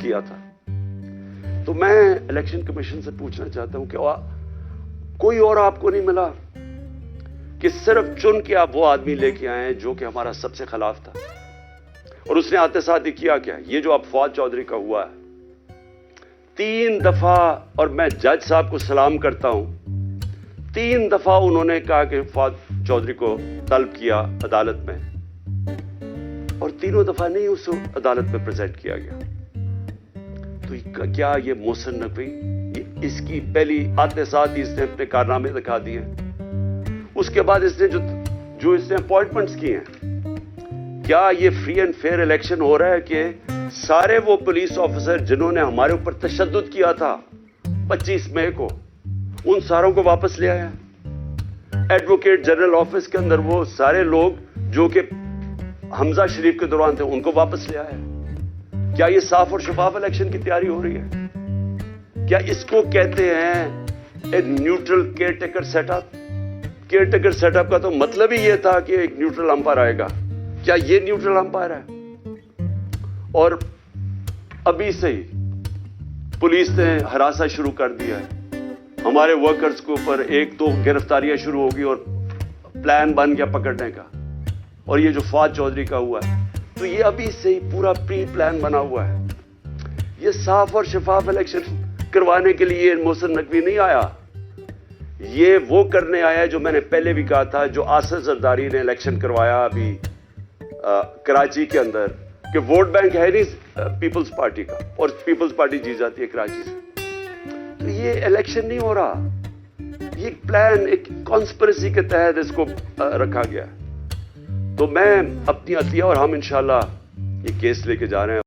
کیا تھا. تو میں الیکشن کمیشن سے پوچھنا چاہتا ہوں کہ کوئی اور آپ کو نہیں ملا کہ صرف چن کے آپ وہ آدمی لے کے آئے جو کہ ہمارا سب سے خلاف تھا, اور اس نے آتے ساتھ ہی کیا کیا؟ یہ جو اب فواد چودھری کا ہوا ہے, 3 دفعہ, اور میں جج صاحب کو سلام کرتا ہوں, 3 دفعہ انہوں نے کہا کہ فواد چودھری کو طلب کیا عدالت میں, اور تینوں دفعہ نہیں اس کو عدالت میں پریزنٹ کیا گیا. تو کیا یہ محسن نقوی, اس کی پہلی آتے ساتھ ہی اس نے اپنے کارنامے دکھا دیے. اس کے بعد اس نے جو اس نے اپوائنٹمنٹس کی ہیں, کیا یہ فری اینڈ فیئر الیکشن ہو رہا ہے کہ سارے وہ پولیس آفیسر جنہوں نے ہمارے اوپر تشدد کیا تھا 25 مئی کو, ان ساروں کو واپس لے آیا؟ ایڈوکیٹ جنرل آفس کے اندر وہ سارے لوگ جو کہ حمزہ شریف کے دوران تھے, ان کو واپس لے آیا. کیا یہ صاف اور شفاف الیکشن کی تیاری ہو رہی ہے؟ کیا اس کو کہتے ہیں ایک neutral caretaker set up? Caretaker set up کا تو مطلب ہی یہ تھا کہ ایک نیوٹرل امپائر آئے گا. کیا یہ نیوٹرل امپائر ہے؟ اور ابھی سے ہی پولیس نے ہراساں شروع کر دیا ہے ہمارے ورکرز کے اوپر. 1-2 گرفتاریاں شروع ہوگی اور پلان بن گیا پکڑنے کا. اور یہ جو فواد چودھری کا ہوا ہے, تو یہ ابھی سے ہی پورا پری پلان بنا ہوا ہے. یہ صاف اور شفاف الیکشن کروانے کے لیے محسن نقوی نہیں آیا, یہ وہ کرنے آیا جو میں نے پہلے بھی کہا تھا, جو آصف زرداری نے الیکشن کروایا ابھی کراچی کے اندر, کہ ووٹ بینک ہے نہیں پیپلز پارٹی کا, اور پیپلز پارٹی جیت جاتی ہے کراچی سے. تو یہ الیکشن نہیں ہو رہا, یہ ایک پلان, ایک کانسپریسی کے تحت اس کو رکھا گیا. تو میں اپنی عطیہ اور ہم انشاءاللہ یہ کیس لے کے جا رہے ہیں.